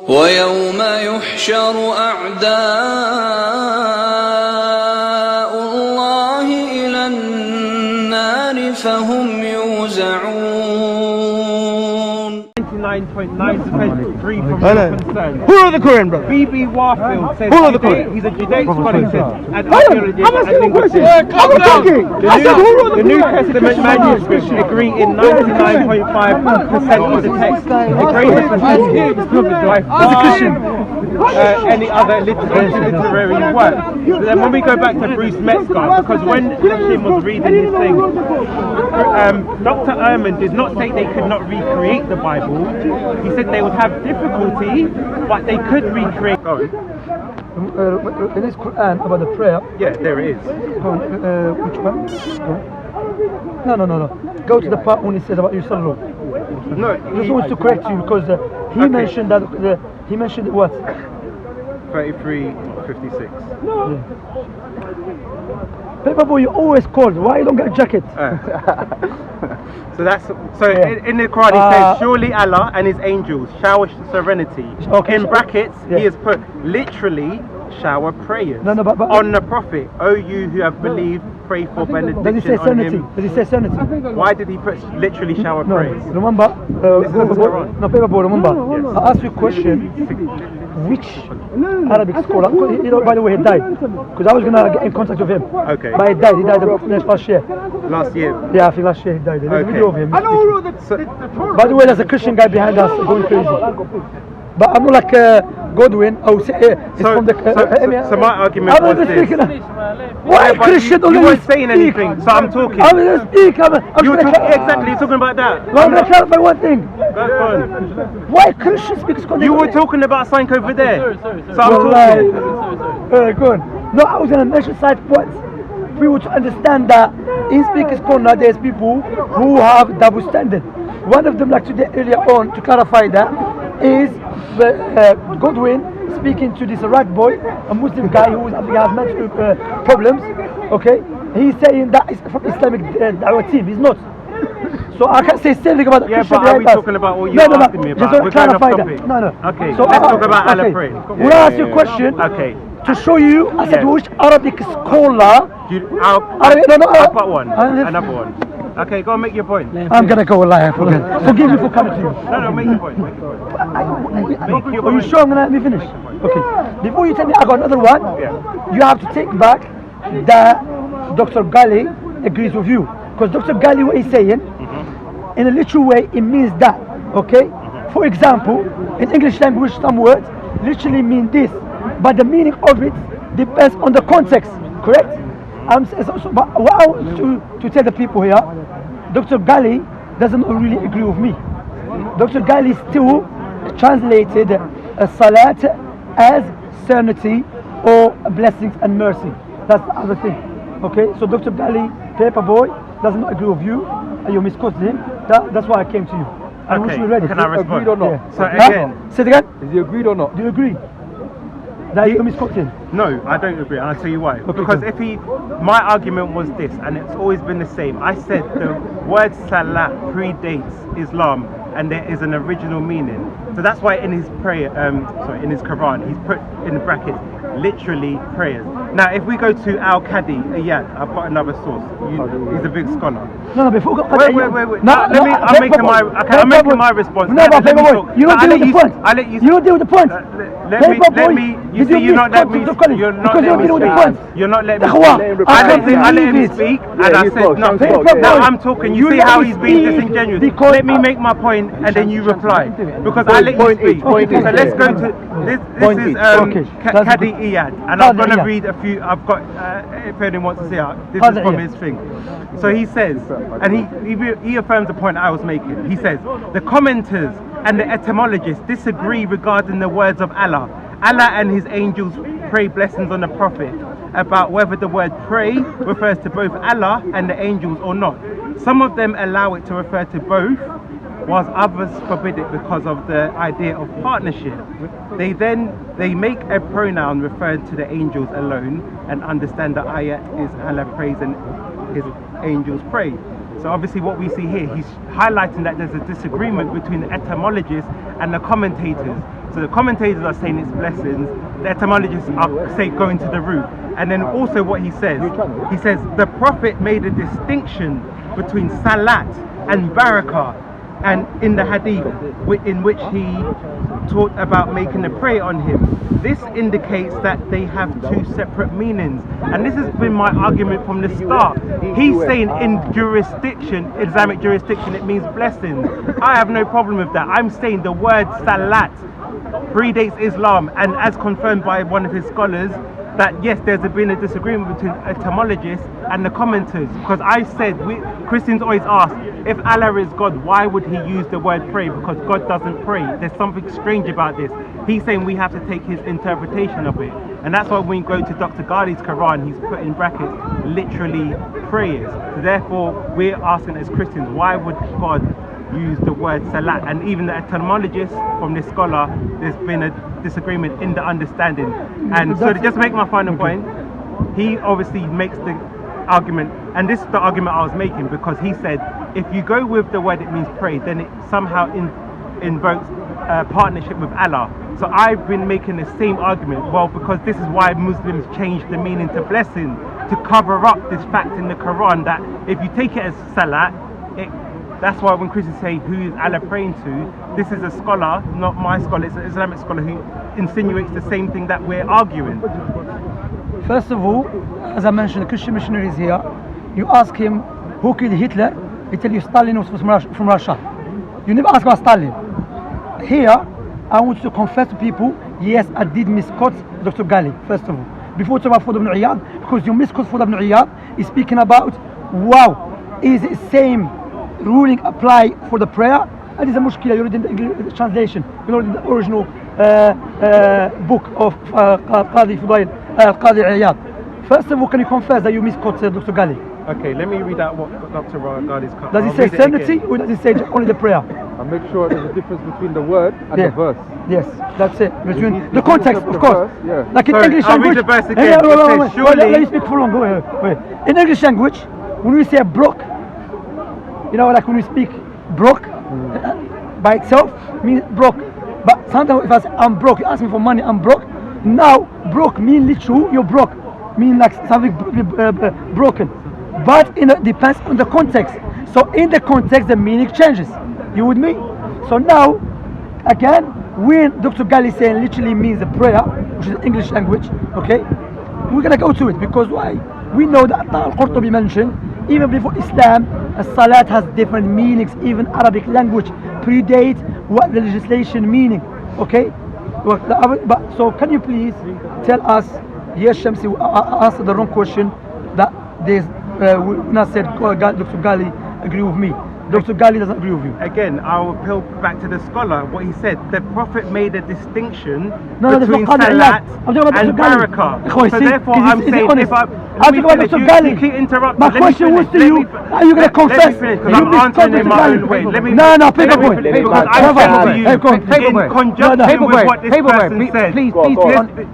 ويوم يحشر أعداء الله إلى النار فهم يوزعون. 99.9% free from Hello. concern. Who are the Quran, brother? B.B. Warfield says Who are the Quran? he's a Judaic scholar, says, and I'm archaeologist asking and you a question. linguist. I'm talking. I said, who are The the New Quran? Testament manuscripts agree in 99.5% of the text. The greatest by far any other literary work. But then when we go back to Bruce Metzger, because when Hashim was reading his thing, Dr. Ehrman did not say they could not recreate the Bible. He said they would have difficulty, but they could recreate. In this Quran about the prayer. Yeah, there it is. Which one? No. Go to the part when he says about Yusallu. No, Just wants to correct you because he mentioned that he mentioned what? 33:56. Yeah. Paperboy, you always cold. Why you don't get a jacket? So in the Quran it says, surely Allah and his angels shower serenity. Okay. In brackets, he has put literally shower prayers but on the Prophet. Oh, you who have believed, pray for benediction Does he say on serenity? him. Does he say serenity? Why did he put literally shower prayers? Remember, Paperboy, remember, Yes. I asked you a question. Which Arabic scholar, by the way, he died. Because I was going to get in contact with him. Okay. But he died last year. Last year? Yeah, I think last year he died. There's a video of him. By the way, there's a Christian guy behind us going crazy. But I'm not like Godwin. It's from the... so my argument was this. Why Christian don't you let me weren't saying speak? anything, so I'm talking. I'm going to speak. You were talking, exactly, you're talking about that. I'm going to clarify one thing. That's fine. Why Christians speak Scottish? You were talking about something over there. So I'm talking. talking. Go on. No, I was going to mention side points. For you to understand that in Speaker's Corner there's people who have double standard. One of them, like today earlier on, to clarify that, is Godwin speaking to this rat boy, a Muslim guy who has mental problems. Okay, he's saying that is from Islamic Dawah team. He's not. So I can't say something about the Christian. Yeah, but are we talking about what you're asking me about? Just to clarify that. No. Okay, so let's talk about Allah praying. When I ask you a question, okay, to show you, I said which Arabic scholar. I've got one. Another one. Okay, go and make your point. I'm gonna go live. Forgive me for coming to you. No, make your point. Are you sure I'm gonna let me finish? Okay. Before you tell me I got another one, you have to take back that Dr. Ghali agrees with you. Because Dr. Ghali, what he's saying, in a literal way, it means that. Okay? For example, in English language, some words literally mean this, but the meaning of it depends on the context. Correct? But what I want to tell the people here, Dr. Ghali doesn't really agree with me. Dr. Ghali still translated Salat as serenity or blessings and mercy. That's the other thing. Okay, so Dr. Ghali, Paperboy, doesn't agree with you, and you misquoted him. That's why I came to you. I wish you were ready. Can I respond? Agreed or not? So again, say it again. Is he agreed or not? Do you agree? That you misquoted him? No, I don't agree, and I'll tell you why. Because my argument was this, and it's always been the same. I said the word Salat predates Islam, and there is an original meaning. So that's why in his in his Quran, he's put in the brackets literally prayers. Now, if we go to Al-Qadi Iyad, I've got another source. He's a big scholar. No, before we go. Wait. I'm making my response. No, but Paperboy, you don't deal with the point. You don't deal with the point. Let me. You see, you're not letting me. You're not letting me speak. You're not letting me speak. I let him speak, and I said nothing. Now I'm talking. You see how he's being disingenuous. Let me make my point, and then you reply. Because I let you speak. So let's go to this. This is Qadi Iyad, and I'm going to read a few. I've got. If anyone wants to see it, this is from his thing. So he says, and he affirms the point I was making. He says, the commenters and the etymologists disagree regarding the words of Allah. Allah and his angels pray blessings on the Prophet about whether the word pray refers to both Allah and the angels or not. Some of them allow it to refer to both, whilst others forbid it because of the idea of partnership. They make a pronoun referring to the angels alone and understand the ayat is Allah prays and his angels pray. So obviously what we see here, he's highlighting that there's a disagreement between the etymologists and the commentators So the commentators are saying it's blessings. The etymologists are saying going to the root. And then also what he says the Prophet made a distinction between salat and barakah, and in the hadith in which he taught about making a prayer on him. This indicates that they have two separate meanings, and this has been my argument from the start. He's saying in jurisdiction, Islamic jurisdiction, it means blessings. I have no problem with that. I'm saying the word salat predates Islam, and as confirmed by one of his scholars, that yes, there's been a disagreement between etymologists and the commenters, because I said Christians always ask, if Allah is God, why would he use the word pray? Because God doesn't pray. There's something strange about this. He's saying we have to take his interpretation of it, and that's why when we go to Dr. Ghali's Quran, he's put in brackets literally prayers. So therefore we're asking as Christians, why would God use the word salat? And even the etymologists from this scholar, there's been a disagreement in the understanding. And so to just make my final point, he obviously makes the argument, and this is the argument I was making, because he said if you go with the word it means pray, then it somehow invokes partnership with Allah. So I've been making the same argument, well, because this is why Muslims changed the meaning to blessing, to cover up this fact in the Quran that if you take it as salat, that's why when Christians say who is Allah praying to, this is a scholar, not my scholar, it's an Islamic scholar who insinuates the same thing that we're arguing. First of all, as I mentioned, the Christian missionary is here. You ask him who killed Hitler, he tell you Stalin was from Russia. You never ask about Stalin. Here, I want to confess to people, yes, I did misquote Dr. Ghali, first of all. Before talking about Fudayl ibn Iyad, because you misquote Fudayl ibn Iyad, he's speaking about, wow, is the same ruling apply for the prayer? And it's a mushkila, you read in the English translation, you read in the original book of Qadi Iyad. First of all, can you confess that you misquote Dr. Ghali? Okay, let me read out what Dr. Ghali's cut. Does he say serenity or does he say only the prayer? And make sure there's a difference between the word and the verse. Yes, that's it. Between the context, of course. Yeah. Like in English I'll language. read the verse again. Let me speak for long. Go ahead. Wait. In English language, when we say broke, you know, like when we speak broke by itself means broke. But sometimes if I say I'm broke, you ask me for money, I'm broke. Now broke mean literal, you're broke. Mean like something broken. But it depends on the context. So in the context, the meaning changes. You with me? So now, again, when Dr. Ghali saying literally means a prayer, which is English language, okay, we're gonna go to it because why? We know that Al-Qurtubi mentioned even before Islam, Salat has different meanings. Even Arabic language predates what the legislation meaning. Okay, but so can you please tell us? Yes, Shamsi answered the wrong question. That there's not said Dr. Ghali agree with me. Dr. Ghali doesn't agree with you. Again, I'll appeal back to the scholar. What he said, the Prophet made a distinction between salat and barakah. So therefore, I'm saying if I'm talking about Dr. Ghali. You keep interrupting. My question was to you. Are you going to confess? Because I'm answering in my own way. Let me No, Paperboy. Because I'm saying to you in conjunction with what this person said. Please.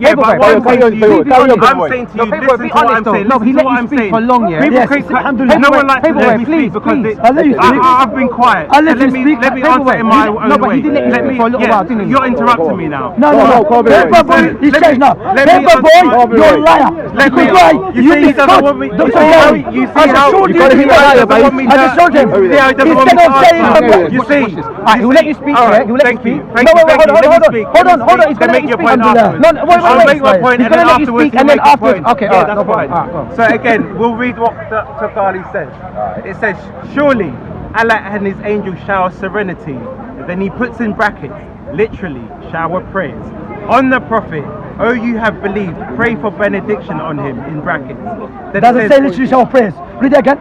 Yeah, but what I'm saying to you, I'm saying to you, listen to what I'm saying. No, he let you speak for long, yeah. No one likes to let me speak because I've been quiet. Let me answer in my own way. No, but he didn't let you speak for a little while, didn't he? You're interrupting me now. No. Paperboy, he's changed now. Paperboy, you're a liar. Because why? You see he doesn't want me. You see how you gotta be a liar, I just showed him. Yeah, he doesn't want me to answer. You see. He'll let you speak, yeah? He'll let you speak. Hold on. He's gonna make your point afterwards. I'll make my point and then afterwards you make your point. Okay, yeah, that's fine. So again, we'll read what Dr. Ghali says. It says, surely Allah and his angels shower serenity. Then he puts in brackets, literally, shower prayers on the Prophet. Oh, you have believed, pray for benediction on him, in brackets. Then does it say literally shower prayers? Read it again.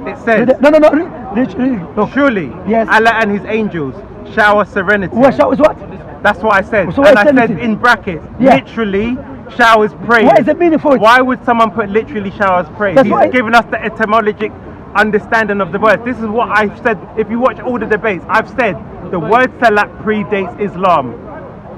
It says, no. Surely yes. Allah and his angels shower serenity. What showers what? That's what I said. So and I said in brackets, literally showers praise. What is the meaning for it? Why would someone put literally showers praise? He's given us the etymologic understanding of the word. This is what I've said. If you watch all the debates, I've said the word salat predates Islam.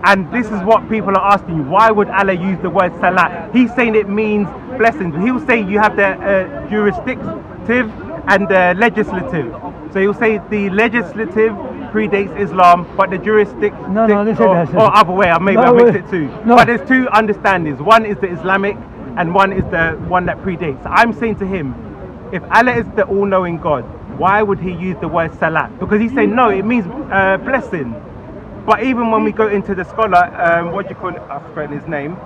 And this is what people are asking, why would Allah use the word salat? He's saying it means blessings. He'll say you have the jurisdictive and the legislative. So he'll say the legislative predates Islam, but the jurisdiction No, they said that. or other way. Maybe I No, mixed wait. it too. No. But there's two understandings. One is the Islamic, and one is the one that predates. I'm saying to him, if Allah is the all-knowing God, why would He use the word salat? Because He's saying no, it means blessing. But even when we go into the scholar, what do you call it? I've forgotten his name.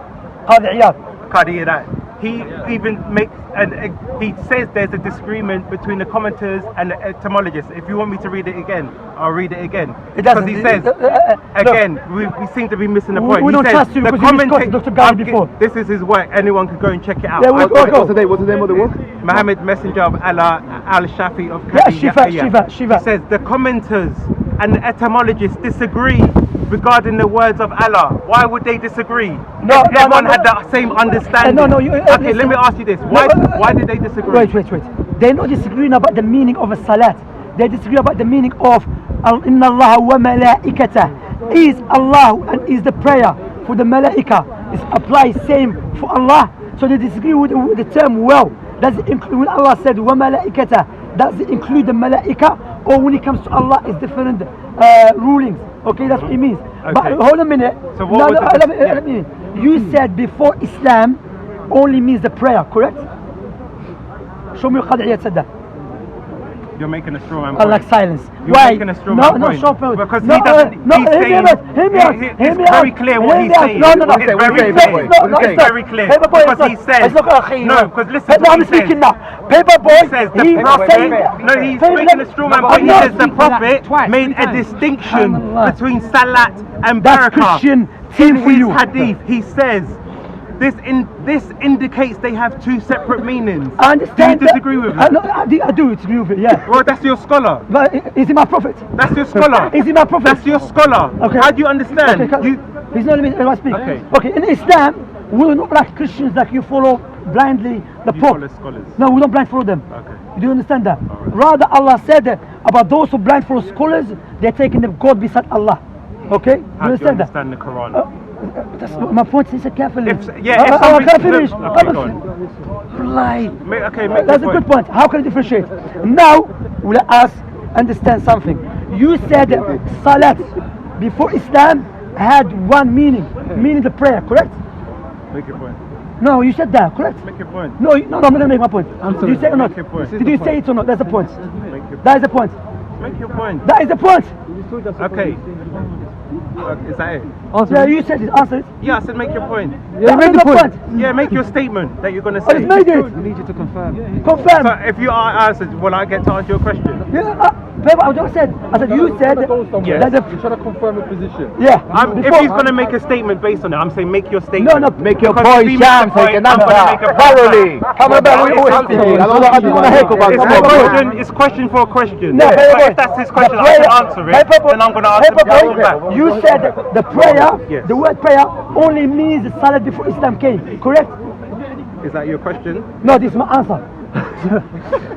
Qadi Iyad. He even makes, and he says there's a disagreement between the commenters and the etymologists. If you want me to read it again, I'll read it again. Because he says, again, we seem to be missing the point. We He don't says, trust you the because you discussed Dr. Ghali before. This is his work. Anyone can go and check it out. Yeah, What's the name of the book? Muhammad, Messenger of Allah, Al-Shafi of Yeah, Qadi Shiva. He says the commenters and the etymologists disagree regarding the words of Allah. Why would they disagree? No, if no, everyone no, had the same understanding. Okay, let me ask you this. Why did they disagree? Wait. They're not disagreeing about the meaning of a salat. They disagree about the meaning of Inna Allah wa malaikatah. Is Allah and is the prayer for the malaika is applies same for Allah. So they disagree with the term well. Does it include when Allah said wa malaikatah? Does it include the malaika, or when it comes to Allah is different rulings? Okay, that's what it means. Okay. But hold a minute. So what let me. You said before Islam only means the prayer, correct? Show me Qadi Iyad said that. You're making a straw man I like silence. You're Why? making a straw man point. Straw man. Because no, he doesn't. No, he's saying, hear me it's out. very clear what he's saying. No. It's very clear. Because he says. No, because listen to what I'm he says. speaking now. Paperboy. He's making a straw man point. He says the Prophet made a distinction between salat and That's barakah. Christian In for his you. hadith, he says this indicates they have two separate meanings. I understand. Do you disagree with it? I do disagree with it. Yeah. Well, that's your scholar. But is he my prophet? That's your scholar. Is he my prophet? That's your scholar. Okay. How do you understand? Okay, he's not let me speak. Okay. Okay. In Islam, we're not like Christians that you follow blindly the You Pope. follow scholars. No, we don't blind follow them. Okay. Do you understand that? Alright. Rather, Allah said that about those who blind follow scholars, they're taking the God beside Allah. Okay? How do you understand that? understand the Quran? That's my point. Listen carefully. If I can't finish. Okay, go on. Lie. Make That's a your good point. How can I differentiate? Now, let us understand something. You said salat before Islam had one meaning the prayer, correct? Make your point. No, you said that, correct? Make your point. No, I'm not going to make my point. Did you say it or not? Make your point. Did you say it or not? That's the point. Make your That is the point. Make your point. That is the point. Okay. Is that it? Yeah, you said it. Answer it. Yeah, I said make your point. Yeah, make the point. Yeah, make your statement that you're going to I say. just made it. We need you to confirm. Confirm. So if you are answered, will I get to answer your question? Yeah, I just said. I said you said Yes. that the. You're trying to confirm a position. Yeah. If he's going to make a statement based on it, I'm saying make your statement. No, Make your Because point, if he makes a Sham, so you point, can I'm gonna answer make a point thoroughly. back. Come on, It's question for a question. No, But Paperboy, if that's his the question, I prayer- can answer it. Paperboy- Then I'm going to answer the question back. Paperboy, you said the prayer, Yes. the word prayer only means the salat before Islam came, correct? Is that your question? No, this is my answer.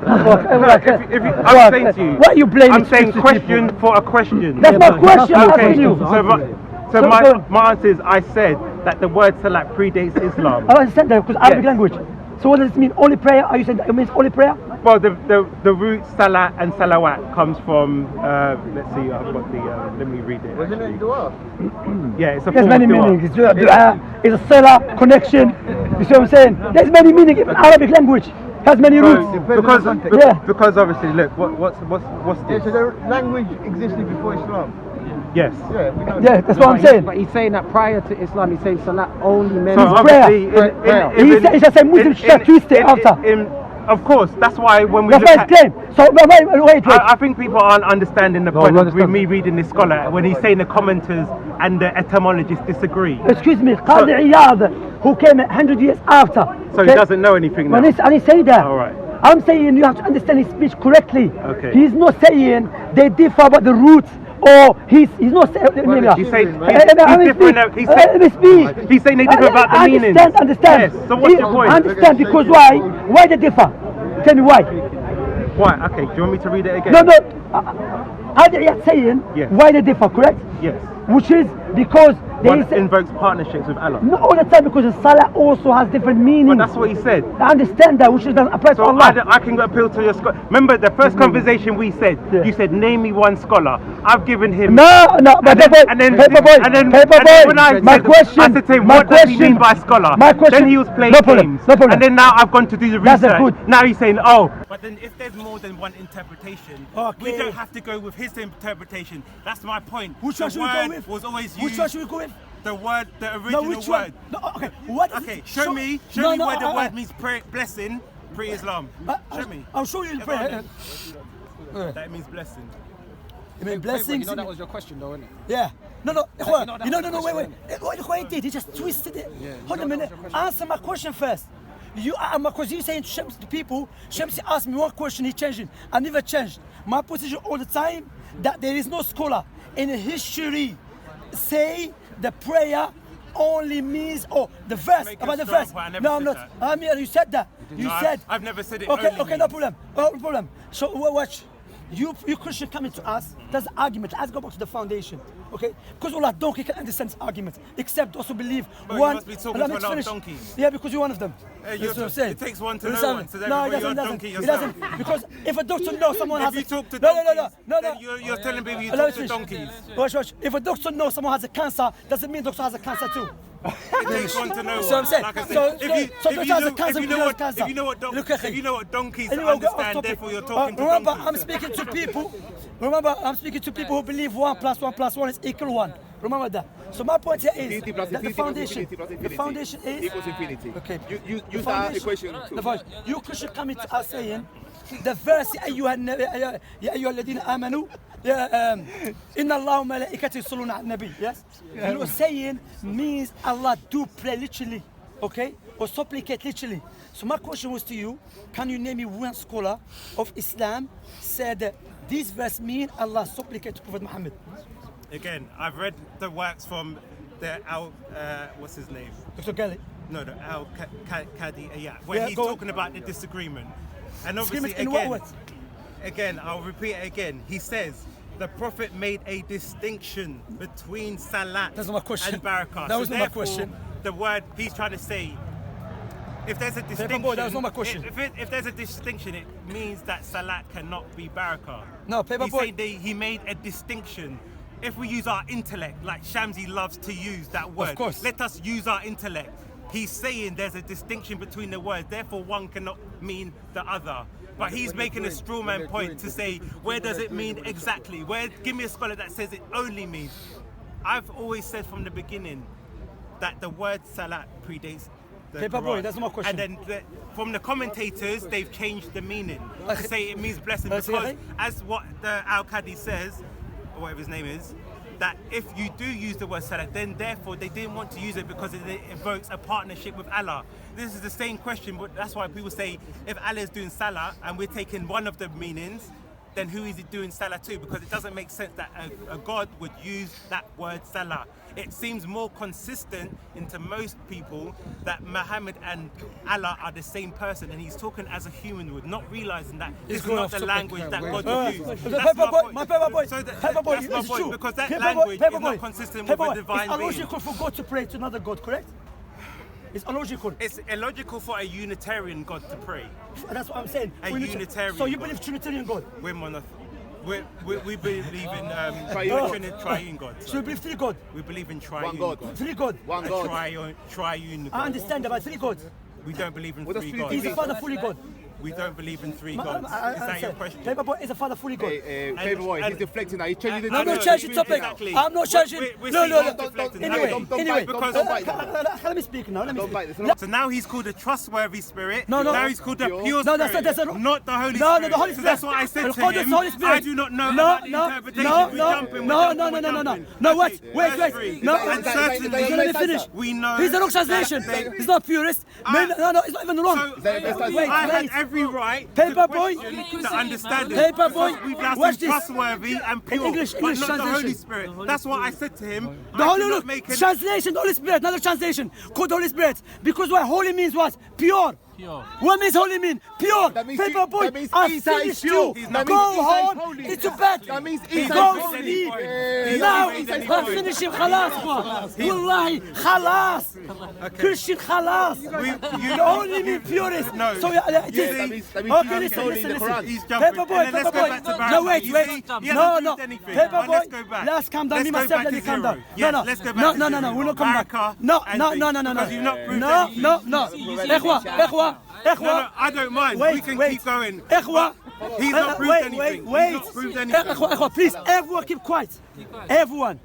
I'm saying to you, Why are you blaming I'm saying stupid question people? for a question. That's my question. I'm Okay, asking you. so my answer is I said that the word salat predates Islam. I understand that because Arabic Yes. language. So what does it mean? Only prayer? Are you saying that it means only prayer? Well, the root salat and salawat comes from, let's see, I've got the, let me read it. Wasn't it dua? Yeah, it's a There's form many of dua. meanings. It's dua, it's a salah, connection. You see what I'm saying? There's many meanings. Even Arabic language has many roots. Because obviously, look, what's Yeah, this? so the language existed before Islam. Yes. Yeah, we know. Yeah, that's what I'm saying. But he's saying that prior to Islam, he's saying salat only meant. So obviously, prayer. He said the Muslims should twist it after. Of course, that's why when we That's look why at, it's claimed. So wait. I think people aren't understanding the point we of understand. me reading this scholar when he's saying the commenters and the etymologists disagree. Excuse me, Qadi Iyad, who came 100 years after. So he doesn't know anything now. I didn't say that. All right. I'm saying you have to understand his speech correctly. Okay. He's not saying they differ about the roots or he's not saying. He's saying Let me different. speak. Let me speak. He's saying they differ about the meanings. Understand. Yes. So what's your point? Understand because why? Why they differ? Tell me why. Why? Okay. Do you want me to read it again? No. Qadi Iyad saying Yes. why they differ, correct? Yes. Which is because one invokes partnerships with Allah. Not all the time, because the salah also has different meanings. But that's what he said. I understand that, which doesn't apply to So Allah. I can appeal to your scholar. Remember the first conversation we said, you said, name me one scholar. I've given him. No, but Paperboy, my question, I said to him, what does he mean by scholar? My question, then he was playing games. No problem. And then now I've gone to do the research. That's good. Now he's saying, oh. But then if there's more than one interpretation, we don't have to go with his interpretation. That's my point. Which one should we go with? Was always Which one should we go with? The word, the original which word. one? No, okay, what is Okay, it? show me where the word means blessing, pre-Islam. Show me. I'll show you the prayer. That means blessing. You mean blessings? You know that was your question though, isn't it? Yeah. No, no, wait. What the he did? He just twisted it. Yeah, Hold a minute. Answer my question first. Because you saying to people, Shamsi asked me one question, he changed it. I never changed. My position all the time, that there is no scholar in history say the prayer only means, the verse, about the verse. No, I'm not. Amir, you said that. You said. I've never said it. Okay, no problem. So watch. You Christian coming to us, that's the argument. Let's go back to the foundation, okay? Because all our donkey can understand this argument, except those who believe but one. You must be talking to a lot of donkeys. Yeah, because you're one of them. That's what I'm saying. It takes one to know one, so no, it doesn't. Because if a doctor knows someone has you talk to no, then you're telling people you talk to donkeys. Watch. If a doctor knows someone has a cancer, doesn't mean doctor has a cancer too. It takes one to know So I'm saying, like I said, if you know what donkeys understand, therefore you're talking to remember, donkeys. I'm speaking to people. I'm speaking to people who believe 1 + 1 + 1 is equal 1. Remember that. So my point here is that the foundation is equals infinity. Okay. You start equation. You should come into us saying the verse يا أيها الذين آمنوا إن الله وملائكته يصلون على النبي. Yes. You saying means Allah do pray literally, okay, or supplicate literally. So my question was to you: can you name me one scholar of Islam said that this verse mean Allah supplicate to Prophet Muhammad? Again, I've read the works from the what's his name? Dr. Gali. No, the Al-Qadi, where he's talking about the disagreement. And obviously, again, I'll repeat it again. He says the Prophet made a distinction between Salat and Barakah. That was not my question. The word he's trying to say, if there's a distinction, Paperboy, that was not my question. If there's a distinction, it means that Salat cannot be Barakah. No, Paperboy. He made a distinction. If we use our intellect, like Shamsi loves to use that word, of course. Let us use our intellect. He's saying there's a distinction between the words, therefore one cannot mean the other. But he's making a straw man point to say, where does it mean exactly? Give me a scholar that says it only means. I've always said from the beginning that the word Salat predates the Paperboy, Quran. that's my question. And then from the commentators, they've changed the meaning to say it means blessing, because as what the Al-Qadi says, or whatever his name is, that if you do use the word Salah, then therefore they didn't want to use it because it evokes a partnership with Allah. This is the same question, but that's why people say if Allah is doing Salah and we're taking one of the meanings, then who is he doing Salah to? Because it doesn't make sense that a God would use that word Salah. It seems more consistent into most people that Muhammad and Allah are the same person, and he's talking as a human would, not realizing that this is not the language that God would use. That's my point. So that's my point, because that language is not consistent with the divine being. It's illogical for God to pray to another God, correct? It's illogical. It's illogical for a Unitarian God to pray. That's what I'm saying. Unitarian. So you believe Trinitarian God? We're monotheistic. We believe in triune God. So you believe 3 God? We believe in triune God. 3 God. One God. Triune God. I understand about 3 gods. We don't believe in 3 Is gods. the Father fully God? We don't believe in 3 gods. Is that your question? Paperboy, is the Father fully God? Paperboy, he's deflecting now. He's changing the I'm not changing the topic. Exactly. I'm not changing. Don't bite. Let me speak now. Don't bite. So now he's called a trustworthy spirit. No. Now he's called a pure spirit. Not the Holy Spirit. No, the Holy Spirit. So that's what I said to him. The Holy Spirit. I do not know about the interpretation. No, wait. No, let me finish. We know. He's a wrong translation. He's not purist. No, it's not even wrong. I had every right Paperboy to understand it. Paperboy, We've now watch been this. trustworthy and pure, English but not the Holy translation. Spirit. That's what I said to him. The Holy Translation, the Holy Spirit, not the translation. Called the Holy Spirit. Because what holy means was pure. What means holy mean? Pure. That means Paperboy, that means I Isa is finished pure. you. That Go means Isa is home. holy. It's a bed. That means Isa Go is holy. sleep. Yeah, Now, that means Isa is I holy. finish him. خلاص. والله خلاص. Christian خلاص. You only mean purist. No. So that means okay, he's holy in the Quran. He's jumping. Paperboy, Let's go back to Paperboy. Baraka. No, wait. He hasn't No. proved anything. Paperboy, Let's go back. let's calm down. Let's Me go myself, back let to me calm zero. down. Yes, No. let's go back to zero. We're not coming back. Baraka No. and things, because you've not proved anything. No. إخوة. No, I don't mind. We can keep going. إخوة. He's not proved anything. Wait. He's not proved anything. إخوة, please, everyone keep quiet. Everyone.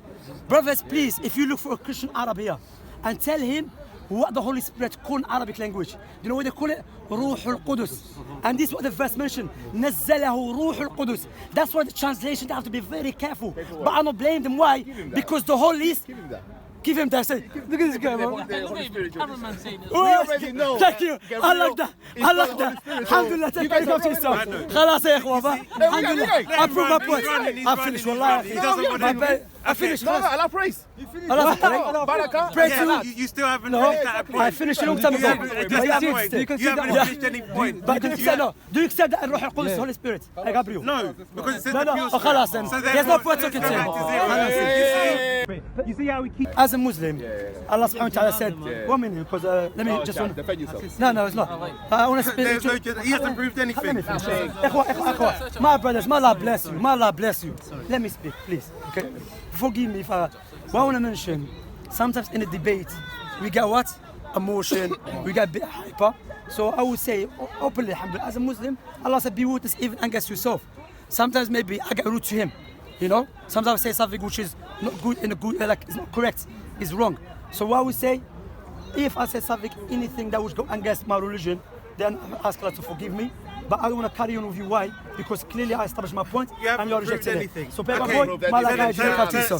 Brothers, please, if you look for a Christian Arab here and tell him what the Holy Spirit call in Arabic language. You know what they call it? روح القدس. And this is what the verse mentioned. نزله روح القدس. That's why the translation, they have to be very careful. But I don't blame them. Why? Because the Holy Give him that. Say, look at this guy, man. already know. Thank you. I like that. Alhamdulillah. Thank you for yourself. خلاص يا إخوة. Alhamdulillah. I prove my point. I finished. والله. I finished. No, Allah praise. Allah Baraka. praise Yeah, you. you still haven't finished that point. I finished a long time ago. You haven't finished any point. But do you accept that الروح القدس Holy Spirit? I Gabriel. No, because it says No, the pure spirit. خلاص then. So There's no point talking to him. You see how we keep... As a Muslim, Allah subhanahu wa ta'ala said, 1 minute, because let me just one. Defend yourself. No, it's not. I want to speak. There's no... He hasn't proved anything. Let me finish. إخوة. My brothers, may Allah bless you. May Allah bless you. Let me speak, please. Okay? Forgive me if I want to mention, sometimes in a debate, we get what? Emotion, we get a bit hyper. So I would say openly, alhamdulillah, as a Muslim, Allah said, be witness even against yourself. Sometimes maybe I get rude to him, you know? Sometimes I say something which is not good, like it's not correct, it's wrong. So what I would say, if I say something, anything that would go against my religion, then I ask Allah to forgive me. But I don't want to carry on with you. Why? Because clearly I established my point and you are rejecting it. So Paperboy, Malaga, So